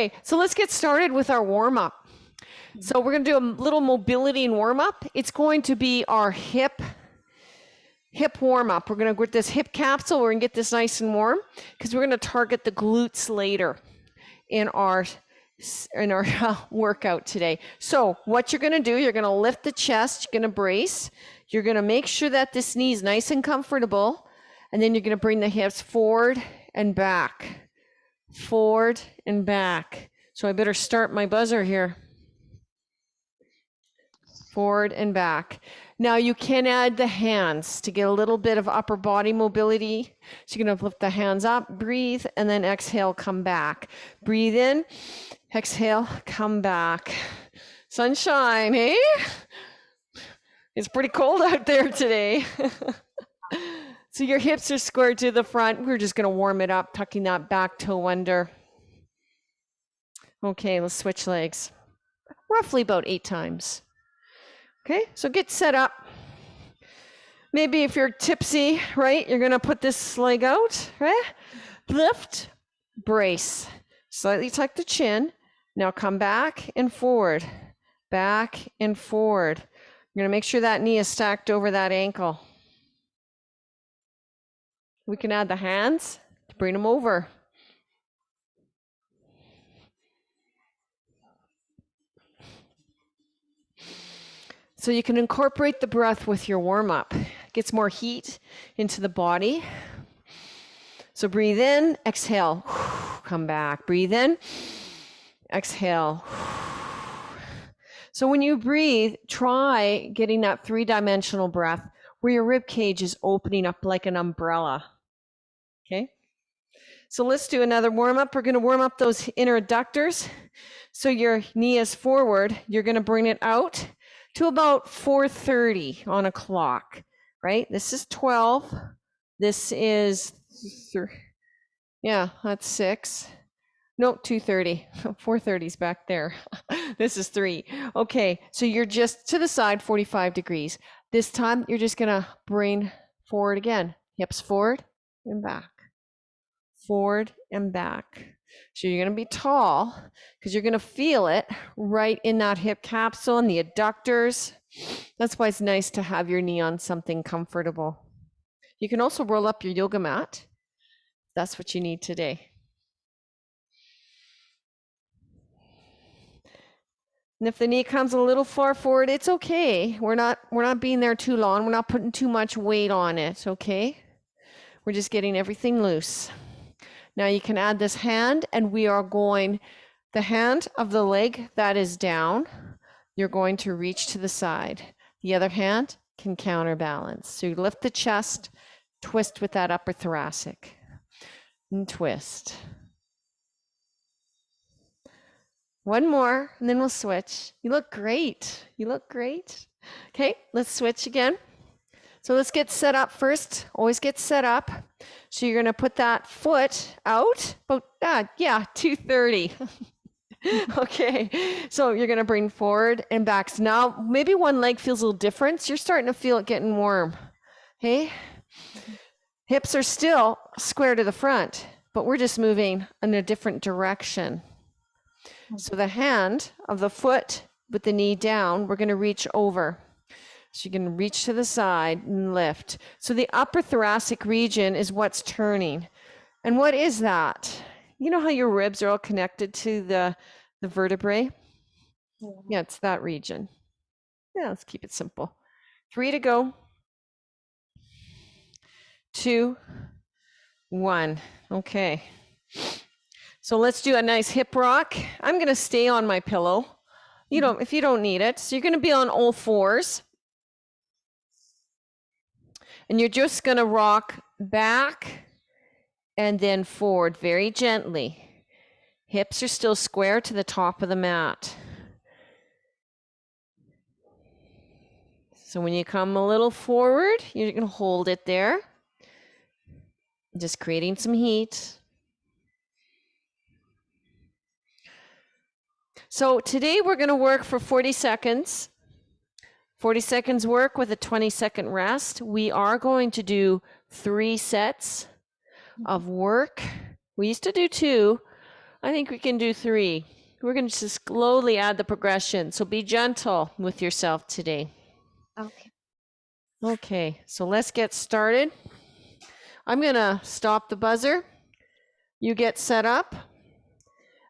Okay, so let's get started with our warm-up. So we're going to do a little mobility and warm-up. It's going to be our hip warm-up. We're going to get this hip capsule. We're going to get this nice and warm because we're going to target the glutes later in our workout today. So what you're going to do, you're going to lift the chest, you're going to brace. You're going to make sure that this knee is nice and comfortable, and then you're going to bring the hips forward and back. Forward and back. So I better start my buzzer here. Forward and back. Now you can add the hands to get a little bit of upper body mobility. So you're going to lift the hands up, breathe, and then exhale, come back. Breathe in, exhale, come back. Sunshine, eh? It's pretty cold out there today. So your hips are squared to the front. We're just going to warm it up, tucking that back toe under. Okay, let's switch legs. Roughly about 8 times. Okay, so get set up. Maybe if you're tipsy, right, you're going to put this leg out, right? Lift, brace. Slightly tuck the chin. Now come back and forward. Back and forward. You're going to make sure that knee is stacked over that ankle. We can add the hands to bring them over. So you can incorporate the breath with your warm-up. Gets more heat into the body. So breathe in, exhale, come back. Breathe in, exhale. So when you breathe, try getting that 3-dimensional breath where your rib cage is opening up like an umbrella. Okay, so let's do another warm-up. We're going to warm up those inner adductors. So your knee is forward. You're going to bring it out to about 4:30 on a clock, right? This is 12. This is, that's 6. No, 2:30. 4:30 is back there. This is 3. Okay, so you're just to the side, 45 degrees. This time, you're just going to bring forward again. Hips forward and back. Forward and back. So you're going to be tall because you're going to feel it right in that hip capsule and the adductors. That's why it's nice to have your knee on something comfortable. You can also roll up your yoga mat. That's what you need today. And if the knee comes a little far forward, it's okay. We're not being there too long. We're not putting too much weight on it, okay? We're just getting everything loose. Now you can add this hand, and we are going, the hand of the leg that is down, you're going to reach to the side. The other hand can counterbalance. So you lift the chest, twist with that upper thoracic, and twist. One more, and then we'll switch. You look great. You look great. Okay, let's switch again. So let's get set up first. Always get set up. So you're going to put that foot out about, 2:30. Okay, so you're going to bring forward and back. So now maybe one leg feels a little different. So you're starting to feel it getting warm. Okay, hips are still square to the front, but we're just moving in a different direction. So the hand of the foot with the knee down, we're going to reach over. So you can reach to the side and lift. So the upper thoracic region is what's turning. And what is that? You know how your ribs are all connected to the vertebrae? Yeah, it's that region. Yeah, let's keep it simple. 3 to go. 2, 1. Okay. So let's do a nice hip rock. I'm going to stay on my pillow. If you don't need it. So you're going to be on all fours. And you're just going to rock back and then forward very gently. Hips are still square to the top of the mat. So when you come a little forward, you're going to hold it there. Just creating some heat. So today we're going to work for 40 seconds. 40 seconds work with a 20-second rest. We are going to do 3 sets of work. We used to do 2, I think we can do 3. We're going to just slowly add the progression. So be gentle with yourself today. Okay. Okay, so let's get started. I'm going to stop the buzzer. You get set up.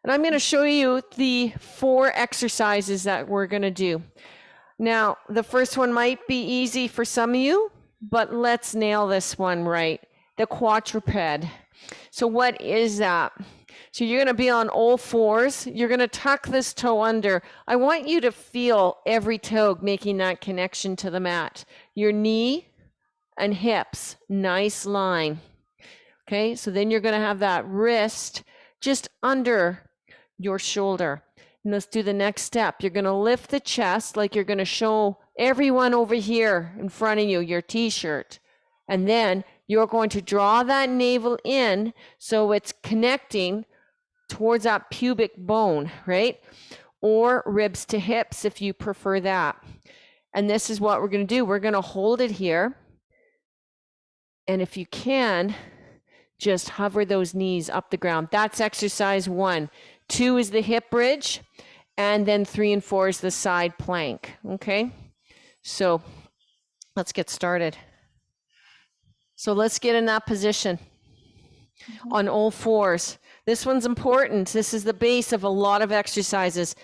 And I'm going to show you the 4 exercises that we're going to do. Now, the first one might be easy for some of you, but let's nail this one right. The quadruped. So what is that? So you're going to be on all 4s. You're going to tuck this toe under. I want you to feel every toe making that connection to the mat. Your knee and hips, nice line. Okay, so then you're going to have that wrist just under your shoulder. And let's do the next step. You're going to lift the chest like you're going to show everyone over here in front of you your t-shirt. And then you're going to draw that navel in so it's connecting towards that pubic bone, right? Or ribs to hips if you prefer that. And this is what we're going to do. We're going to hold it here. And if you can, just hover those knees up the ground. That's exercise 1. 2 is the hip bridge, and then 3 and 4 is the side plank, okay? So let's get started. So let's get in that position on all 4s. This one's important. This is the base of a lot of exercises.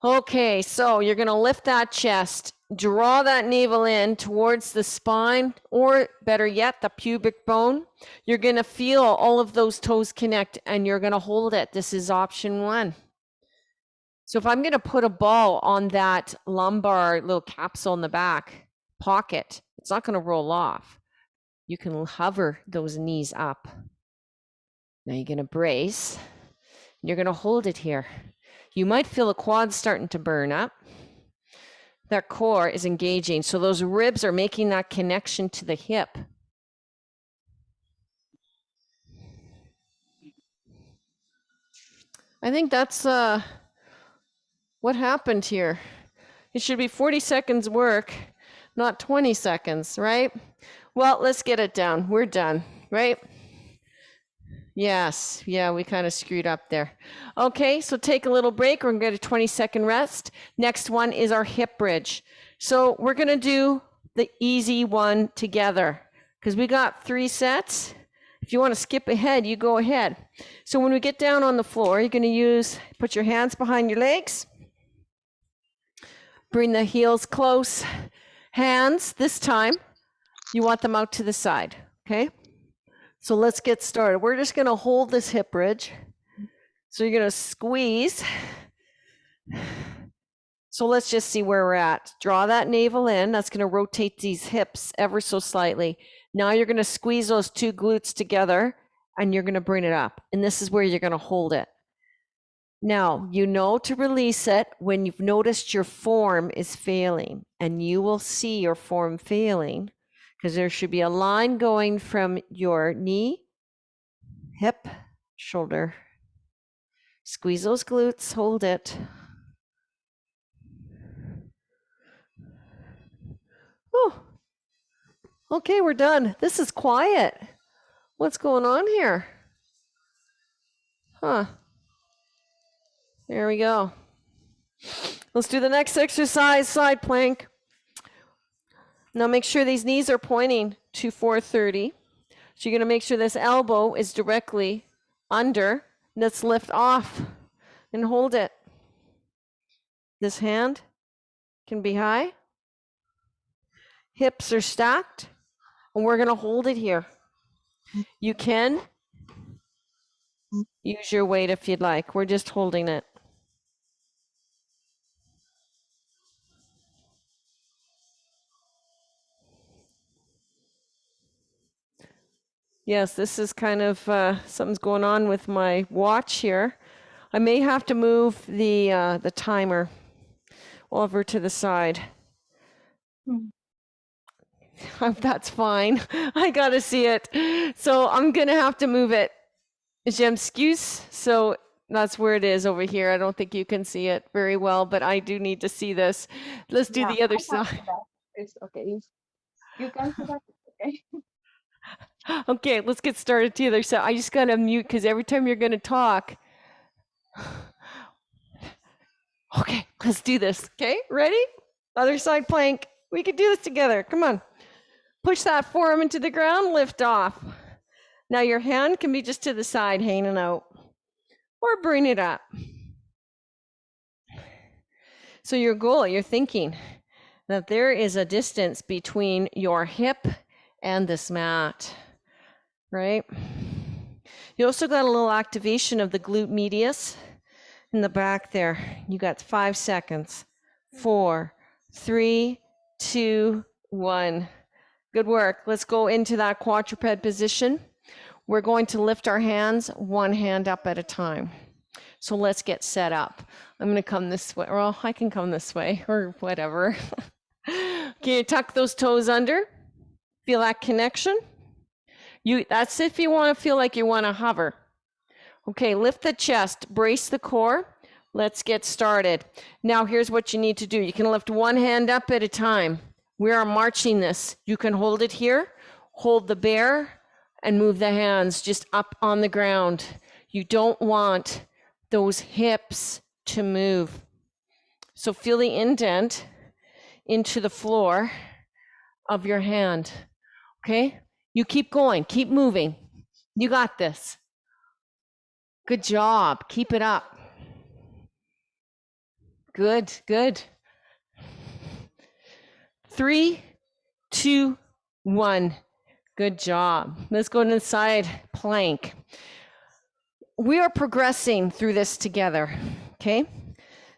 Okay, so you're gonna lift that chest, draw that navel in towards the spine, or better yet, the pubic bone. You're gonna feel all of those toes connect and you're gonna hold it. This is option 1. So if I'm gonna put a ball on that lumbar little capsule in the back pocket, it's not gonna roll off. You can hover those knees up. Now you're gonna brace. You're gonna hold it here. You might feel the quads starting to burn up. That core is engaging. So those ribs are making that connection to the hip. I think that's what happened here. It should be 40 seconds work, not 20 seconds, right? Well, let's get it down. We're done, right? Yes, yeah, we kind of screwed up there. Okay, so take a little break. We're gonna get a 20-second rest. Next one is our hip bridge. So we're gonna do the easy one together because we got 3 sets. If you want to skip ahead, you go ahead. So when we get down on the floor, you're gonna put your hands behind your legs. Bring the heels close. Hands, this time, you want them out to the side, okay? So let's get started. We're just going to hold this hip bridge. So you're going to squeeze. So let's just see where we're at. Draw that navel in. That's going to rotate these hips ever so slightly. Now you're going to squeeze those 2 glutes together and you're going to bring it up. And this is where you're going to hold it. Now, you know to release it when you've noticed your form is failing, and you will see your form failing because there should be a line going from your knee, hip, shoulder. Squeeze those glutes, hold it. Oh, okay, we're done. This is quiet. What's going on here? Huh. There we go. Let's do the next exercise, side plank. Now make sure these knees are pointing to 430. So you're going to make sure this elbow is directly under. Let's lift off and hold it. This hand can be high. Hips are stacked. And we're going to hold it here. You can use your weight if you'd like. We're just holding it. Yes, this is kind of something's going on with my watch here. I may have to move the timer over to the side. That's fine. I gotta see it. So I'm gonna have to move it. J'excuse. So that's where it is over here. I don't think you can see it very well, but I do need to see this. Let's do the other side. It's okay. You can see that. Okay. Okay, let's get started to the other side. I just gotta mute because every time you're gonna talk, Okay, let's do this. Okay, ready? Other side plank. We can do this together. Come on. Push that forearm into the ground, lift off. Now your hand can be just to the side, hanging out, or bring it up. So your goal, you're thinking that there is a distance between your hip and this mat, right? You also got a little activation of the glute medius in the back there. You got 5 seconds. 4, 3, 2, 1. Good work. Let's go into that quadruped position. We're going to lift our hands one hand up at a time. So let's get set up. I'm going to come this way. Well, I can come this way or whatever. Can you tuck those toes under? Feel that connection? That's if you want to feel like you want to hover. Okay, lift the chest, brace the core. Let's get started. Now here's what you need to do. You can lift one hand up at a time. We are marching this. You can hold it here, hold the bear, and move the hands just up on the ground. You don't want those hips to move. So feel the indent into the floor of your hand, okay? You keep going, keep moving. You got this. Good job, keep it up. Good, good. 3, 2, 1. Good job. Let's go to the side plank. We are progressing through this together, okay?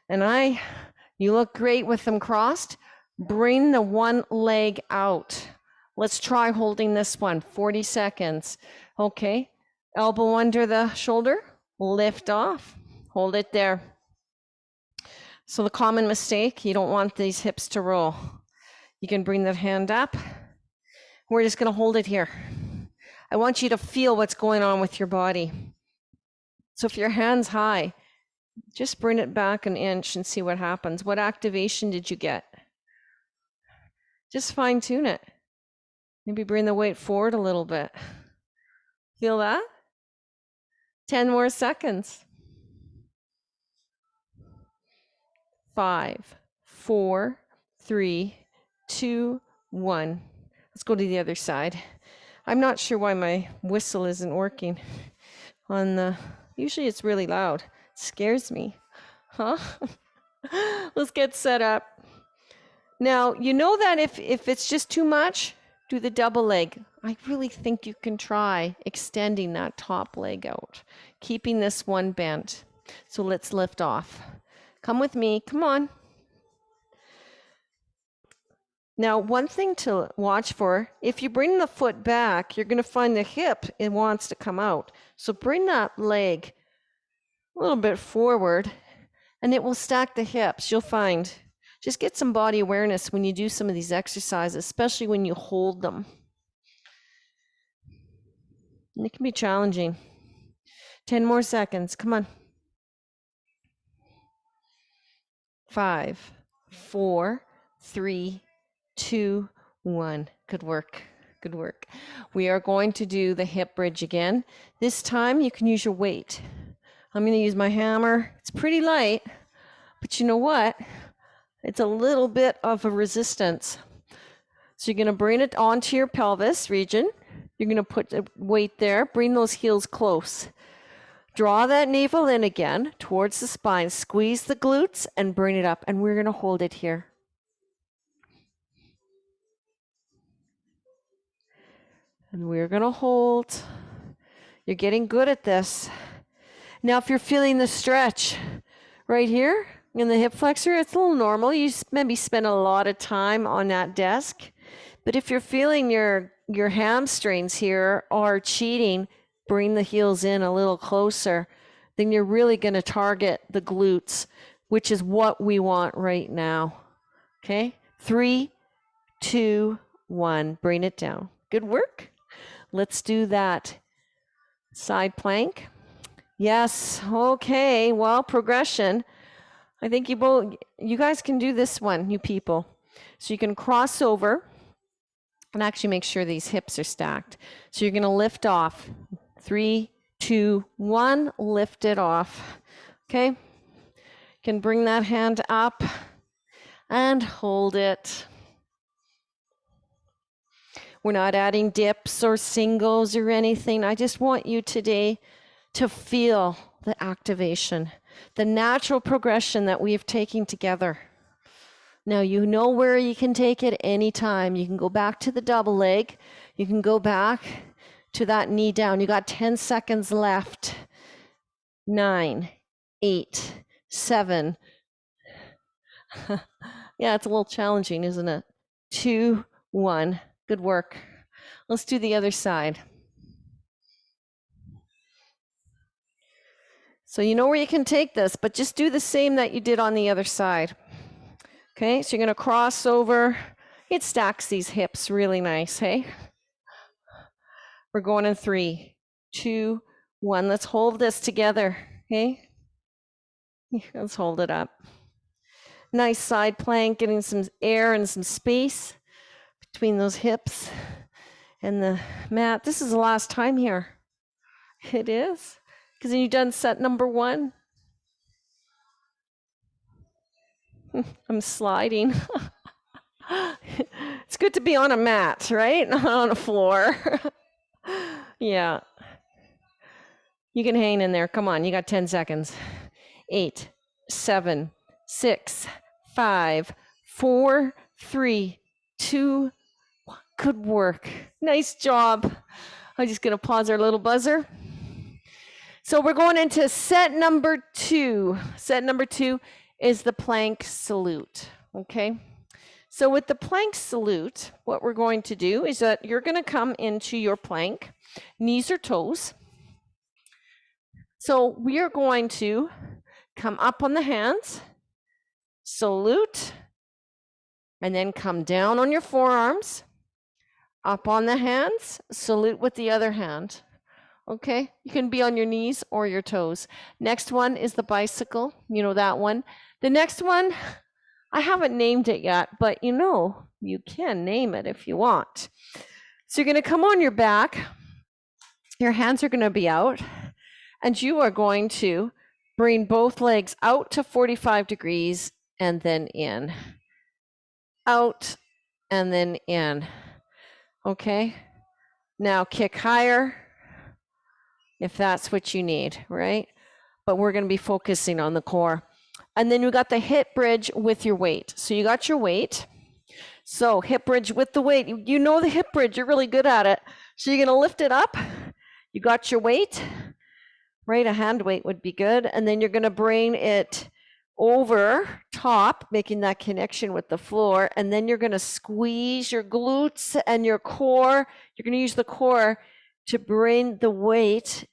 And you look great with them crossed. Bring the one leg out. Let's try holding this one, 40 seconds. Okay, elbow under the shoulder, lift off, hold it there. So the common mistake, you don't want these hips to roll. You can bring the hand up. We're just gonna hold it here. I want you to feel what's going on with your body. So if your hand's high, just bring it back an inch and see what happens. What activation did you get? Just fine tune it. Maybe bring the weight forward a little bit. Feel that? 10 more seconds. 5, 4, 3, 2, 1. Let's go to the other side. I'm not sure why my whistle isn't working usually it's really loud. It scares me. Huh? Let's get set up. Now, you know that if it's just too much, do the double leg. I really think you can try extending that top leg out, keeping this one bent. So let's lift off. Come with me, come on. Now, one thing to watch for, if you bring the foot back, you're gonna find the hip, it wants to come out. So bring that leg a little bit forward and it will stack the hips, you'll find. Just get some body awareness when you do some of these exercises, especially when you hold them. And it can be challenging. 10 more seconds, come on. 5, 4, 3, 2, 1. Good work, good work. We are going to do the hip bridge again. This time you can use your weight. I'm gonna use my hammer. It's pretty light, but you know what? It's a little bit of a resistance. So you're gonna bring it onto your pelvis region. You're gonna put the weight there, bring those heels close. Draw that navel in again towards the spine, squeeze the glutes and bring it up. And we're gonna hold it here. And we're gonna hold. You're getting good at this. Now, if you're feeling the stretch right here in the hip flexor, it's a little normal. You maybe spend a lot of time on that desk. But if you're feeling your hamstrings here are cheating, bring the heels in a little closer. Then you're really going to target the glutes, which is what we want right now. Okay? 3, 2, 1. Bring it down. Good work. Let's do that side plank. Yes. Okay. Well, progression. I think you guys can do this one, you people. So you can cross over and actually make sure these hips are stacked. So you're going to lift off. 3, 2, 1. Lift it off. Okay? You can bring that hand up and hold it. We're not adding dips or singles or anything. I just want you today to feel the activation, the natural progression that we've taken together. Now you know where you can take it anytime. You can go back to the double leg. You can go back to that knee down. You got 10 seconds left. 9, 8, 7. Yeah, it's a little challenging, isn't it? 2, 1. Good work. Let's do the other side. So you know where you can take this, but just do the same that you did on the other side. Okay, so you're going to cross over. It stacks these hips really nice, hey? We're going in 3, 2, 1. Let's hold this together, okay? Let's hold it up. Nice side plank, getting some air and some space between those hips and the mat. This is the last time here. It is, because you've done set number 1. I'm sliding. It's good to be on a mat, right? Not on a floor. Yeah. You can hang in there. Come on, you got 10 seconds. 8, 7, 6, 5, 4, 3, 2. Good work. Nice job. I'm just going to pause our little buzzer. So we're going into set number 2. Set number 2 is the plank salute. Okay. So with the plank salute, what we're going to do is that you're going to come into your plank, knees or toes. So we are going to come up on the hands, salute, and then come down on your forearms, up on the hands, salute with the other hand. Okay, you can be on your knees or your toes. Next one is the bicycle. You know that one. The next one, I haven't named it yet, but you know, you can name it if you want. So you're going to come on your back. Your hands are going to be out, and you are going to bring both legs out to 45 degrees and then in. Out and then in. Okay? Now kick higher if that's what you need, right? But we're going to be focusing on the core. And then you got the hip bridge with your weight. So you got your weight. So hip bridge with the weight. You know the hip bridge. You're really good at it. So you're going to lift it up. You got your weight, right? A hand weight would be good. And then you're going to bring it over top, making that connection with the floor. And then you're going to squeeze your glutes and your core. You're going to use the core to bring the weight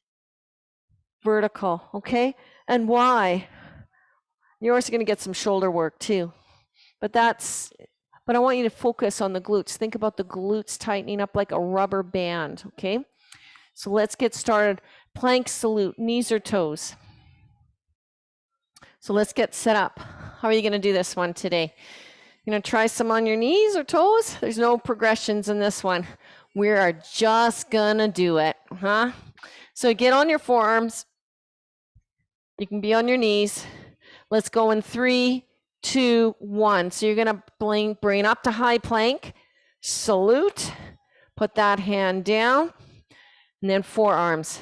vertical, okay? And why? You're also going to get some shoulder work too. But I want you to focus on the glutes. Think about the glutes tightening up like a rubber band, okay? So let's get started. Plank salute, knees or toes. So let's get set up. How are you going to do this one today? You're going to try some on your knees or toes? There's no progressions in this one. We are just going to do it, huh? So get on your forearms. You can be on your knees. Let's go in 3, 2, 1. So you're going to bring up to high plank, salute, put that hand down, and then forearms.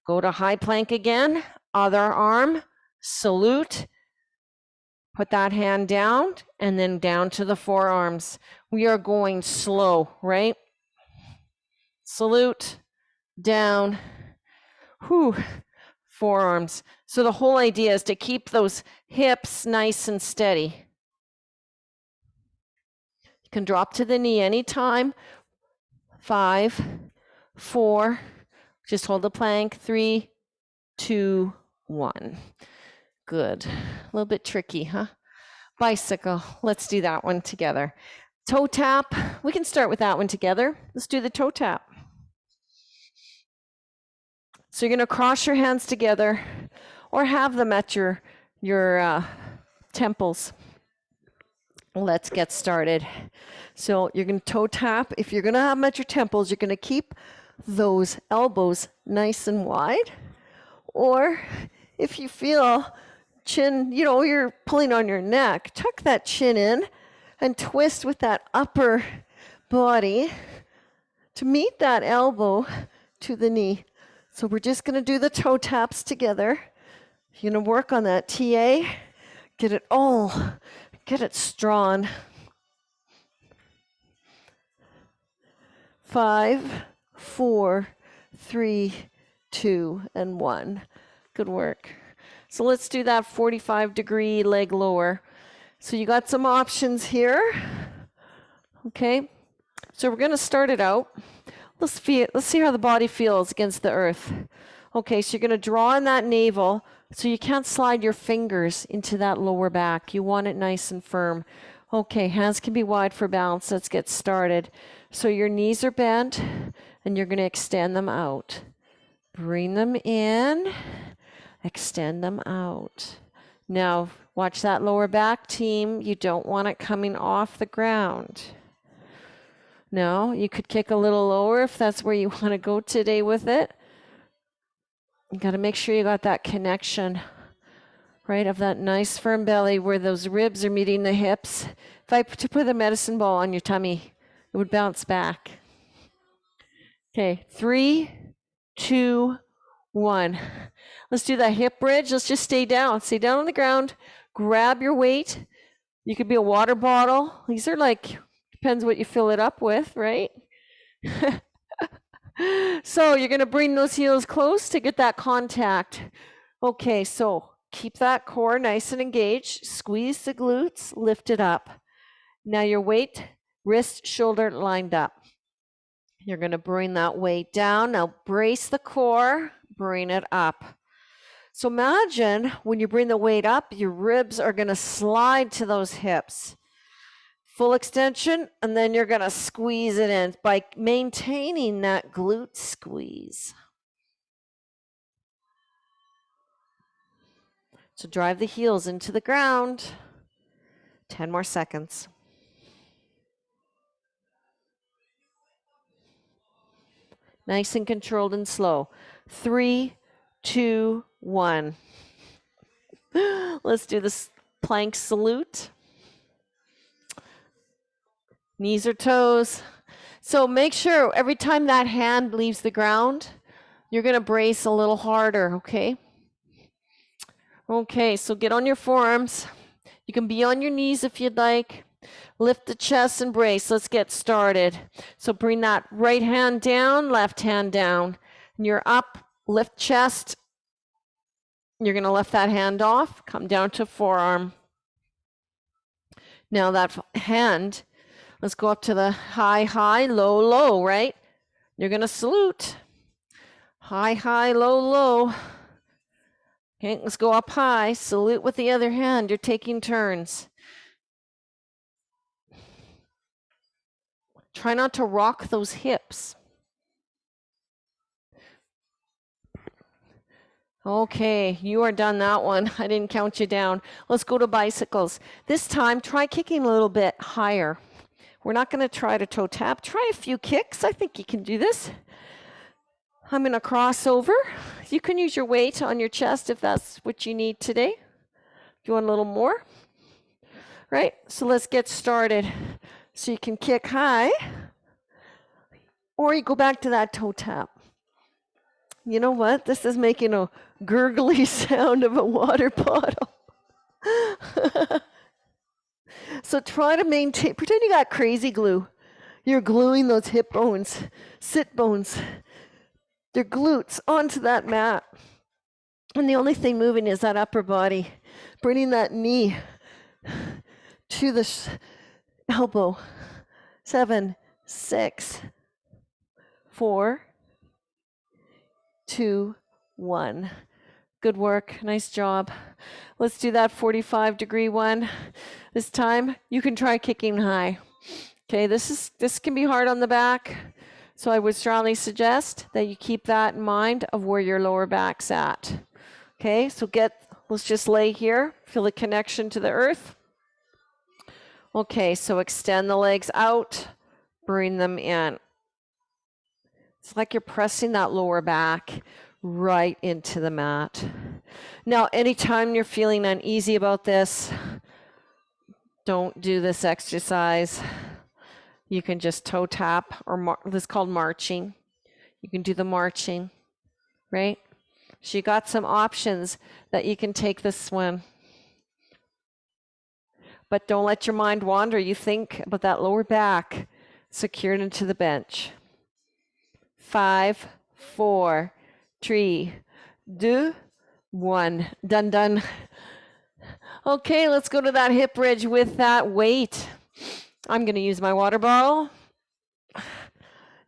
Go to high plank again, other arm, salute, put that hand down, and then down to the forearms. We are going slow, right? Salute, down, forearms. So the whole idea is to keep those hips nice and steady. You can drop to the knee anytime. 5, 4, just hold the plank. 3, 2, 1. Good. A little bit tricky, huh? Bicycle. Let's do that one together. Toe tap. We can start with that one together. Let's do the toe tap. So you're going to cross your hands together or have them at your temples. Let's get started. So you're going to toe tap. If you're going to have them at your temples, you're going to keep those elbows nice and wide. Or if you feel chin, you're pulling on your neck. Tuck that chin in and twist with that upper body to meet that elbow to the knee. So we're just going to do the toe taps together. You're going to work on that TA. Get it strong. 5, 4, 3, 2, and 1. Good work. So let's do that 45-degree leg lower. So you got some options here. Okay. So we're going to start it out. Let's see how the body feels against the earth. Okay, so you're going to draw in that navel so you can't slide your fingers into that lower back. You want it nice and firm. Okay, hands can be wide for balance. Let's get started. So your knees are bent and you're going to extend them out. Bring them in, extend them out. Now, watch that lower back, team. You don't want it coming off the ground. No, you could kick a little lower if that's where you want to go today with it. You got to make sure you got that connection, right, of that nice firm belly where those ribs are meeting the hips. If I put a medicine ball on your tummy, it would bounce back. Okay, 3, 2, 1. Let's do that hip bridge. Let's just stay down. Stay down on the ground. Grab your weight. You could be a water bottle. These are like, depends what you fill it up with, right? So you're going to bring those heels close to get that contact. Okay, so keep that core nice and engaged. Squeeze the glutes, lift it up. Now your weight, wrist, shoulder lined up. You're going to bring that weight down. Now brace the core, bring it up. So imagine when you bring the weight up, your ribs are going to slide to those hips. Full extension, and then you're going to squeeze it in by maintaining that glute squeeze. So drive the heels into the ground. 10 more seconds. Nice and controlled and slow. 3, 2, 1. Let's do this plank salute. Knees or toes. So make sure every time that hand leaves the ground, you're going to brace a little harder, okay? Okay, so get on your forearms. You can be on your knees if you'd like. Lift the chest and brace. Let's get started. So bring that right hand down, left hand down. And you're up, lift chest. You're going to lift that hand off, come down to forearm. Now that hand, let's go up to the high, high, low, low, right? You're going to salute. High, high, low, low. Okay, let's go up high. Salute with the other hand. You're taking turns. Try not to rock those hips. Okay, you are done that one. I didn't count you down. Let's go to bicycles. This time, try kicking a little bit higher. We're not going to try to toe tap. Try a few kicks. I think you can do this. I'm going to cross over. You can use your weight on your chest if that's what you need today. If you want a little more. Right? So let's get started. So you can kick high. Or you go back to that toe tap. You know what? This is making a gurgly sound of a water bottle. So try to maintain, pretend you got crazy glue. You're gluing those hip bones, sit bones, their glutes onto that mat. And the only thing moving is that upper body, bringing that knee to the elbow. 7, 6, 4, 2, 1. Good work. Nice job. Let's do that 45-degree one. This time, you can try kicking high. Okay, this can be hard on the back, so I would strongly suggest that you keep that in mind of where your lower back's at. Okay, so let's just lay here. Feel the connection to the earth. Okay, so extend the legs out, bring them in. It's like you're pressing that lower back right into the mat. Now, anytime you're feeling uneasy about this, don't do this exercise. You can just toe tap, or this is called marching. You can do the marching, right? So you got some options that you can take this swim. But don't let your mind wander. You think about that lower back secured into the bench. 5, 4, 3, 2, 1. Done, done. Okay, let's go to that hip bridge with that weight. I'm going to use my water bottle.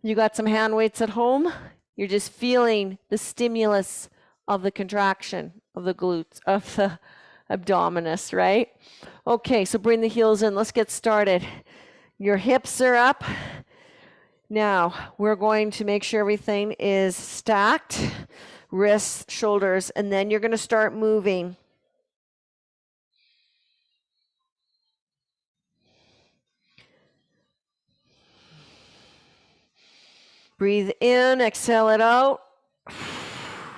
You got some hand weights at home. You're just feeling the stimulus of the contraction of the glutes, of the abdominis, right? Okay, so bring the heels in. Let's get started. Your hips are up. Now, we're going to make sure everything is stacked, wrists, shoulders, and then you're going to start moving. Breathe in, exhale it out.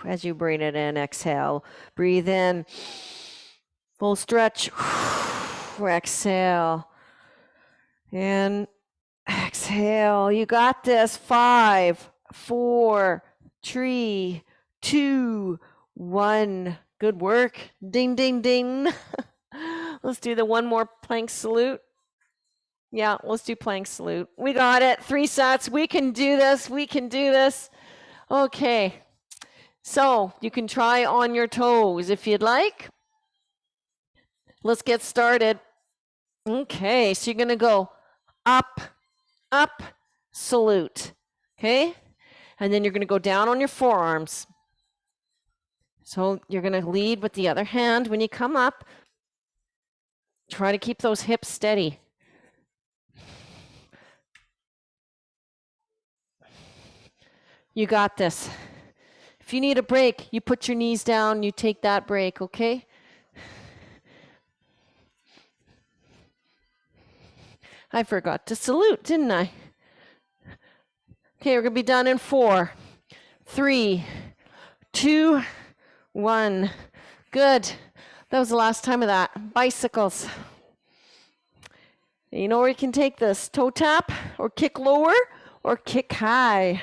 As you bring it in, exhale. Breathe in, full stretch. Exhale. And exhale. You got this. 5, 4, 3, 2, 1. Good work. Ding, ding, ding. Let's do the one more plank salute. Yeah, let's do plank salute. We got it. 3 sets. We can do this. We can do this. Okay. So you can try on your toes if you'd like. Let's get started. Okay, so you're going to go up, up, salute. Okay? And then you're going to go down on your forearms. So you're going to lead with the other hand when you come up. Try to keep those hips steady. You got this. If you need a break, you put your knees down, you take that break, okay? I forgot to salute, didn't I? Okay, we're going to be done in 4, 3, 2, 1. Good. That was the last time of that. Bicycles. You know where you can take this? Toe tap, or kick lower, or kick high.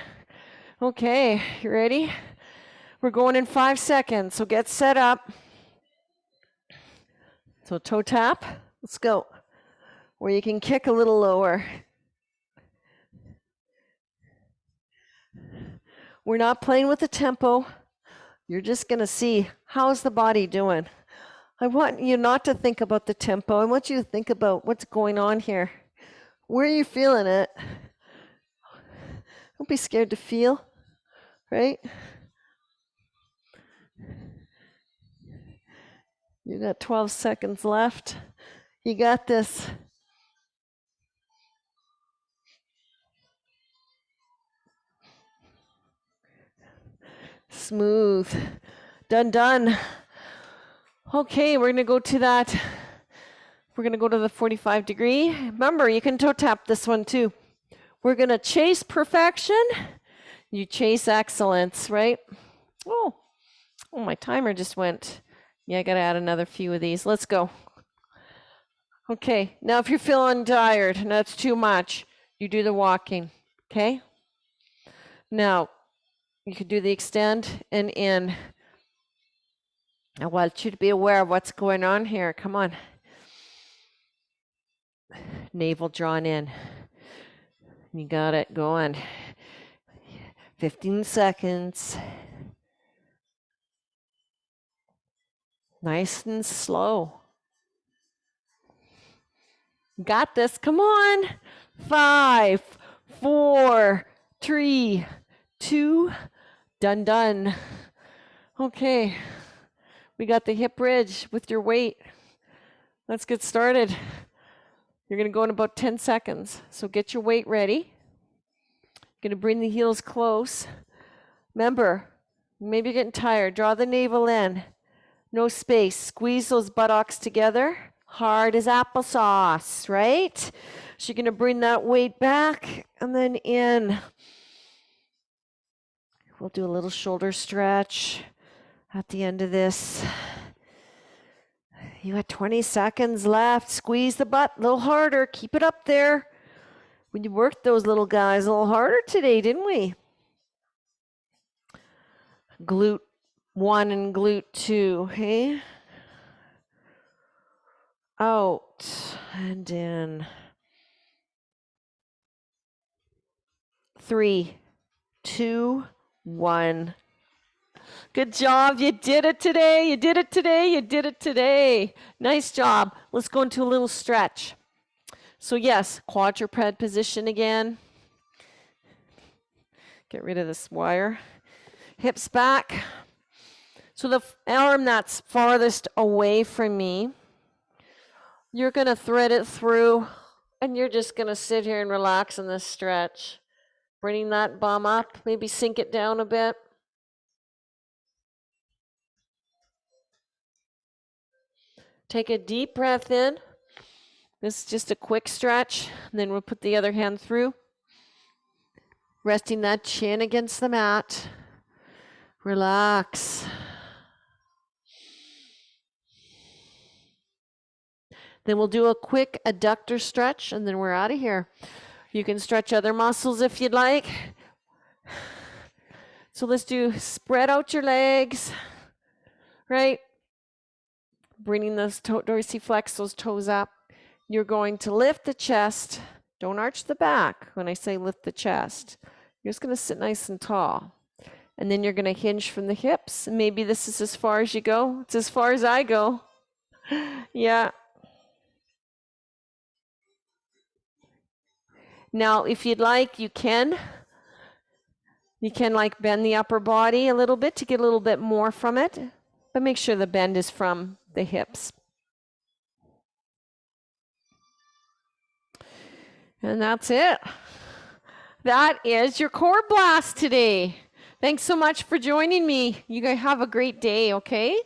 Okay, you ready? We're going in 5 seconds, so get set up. So toe tap, let's go. Or you can kick a little lower. We're not playing with the tempo. You're just going to see, how's the body doing? I want you not to think about the tempo. I want you to think about what's going on here. Where are you feeling it? Don't be scared to feel, right? You got 12 seconds left. You got this. Smooth. Done, done. Okay, we're going to go to that. We're going to go to the 45 degree. Remember, you can toe tap this one too. We're going to chase perfection. You chase excellence, right? Oh, my timer just went. Yeah, I got to add another few of these. Let's go. Okay, now if you're feeling tired and that's too much, you do the walking, okay? Now, you can do the extend and in. I want you to be aware of what's going on here. Come on. Navel drawn in. You got it going. 15 seconds. Nice and slow. Got this. Come on. 5, 4, 3, 2. Done, done. Okay. We got the hip bridge with your weight. Let's get started. You're going to go in about 10 seconds. So get your weight ready. Going to bring the heels close. Remember, maybe you're getting tired. Draw the navel in. No space. Squeeze those buttocks together. Hard as applesauce, right? So you're going to bring that weight back and then in. We'll do a little shoulder stretch at the end of this. You got 20 seconds left. Squeeze the butt a little harder. Keep it up there. We worked those little guys a little harder today, didn't we? Glute 1 and glute 2, hey? Out and in. 3, 2, 1. Good job. You did it today. You did it today. You did it today. Nice job. Let's go into a little stretch. So yes, quadruped position again. Get rid of this wire. Hips back. So the arm that's farthest away from me, you're going to thread it through, and you're just going to sit here and relax in this stretch. Bringing that bum up, maybe sink it down a bit. Take a deep breath in. This is just a quick stretch, and then we'll put the other hand through. Resting that chin against the mat. Relax. Then we'll do a quick adductor stretch, and then we're out of here. You can stretch other muscles if you'd like. So let's do spread out your legs, right? Bringing those dorsiflex, those toes up. You're going to lift the chest. Don't arch the back when I say lift the chest. You're just going to sit nice and tall. And then you're going to hinge from the hips. And maybe this is as far as you go. It's as far as I go. Yeah. Now, if you'd like, you can like bend the upper body a little bit to get a little bit more from it. But make sure the bend is from the hips. And that's it. That is your core blast today. Thanks so much for joining me. You guys have a great day, okay?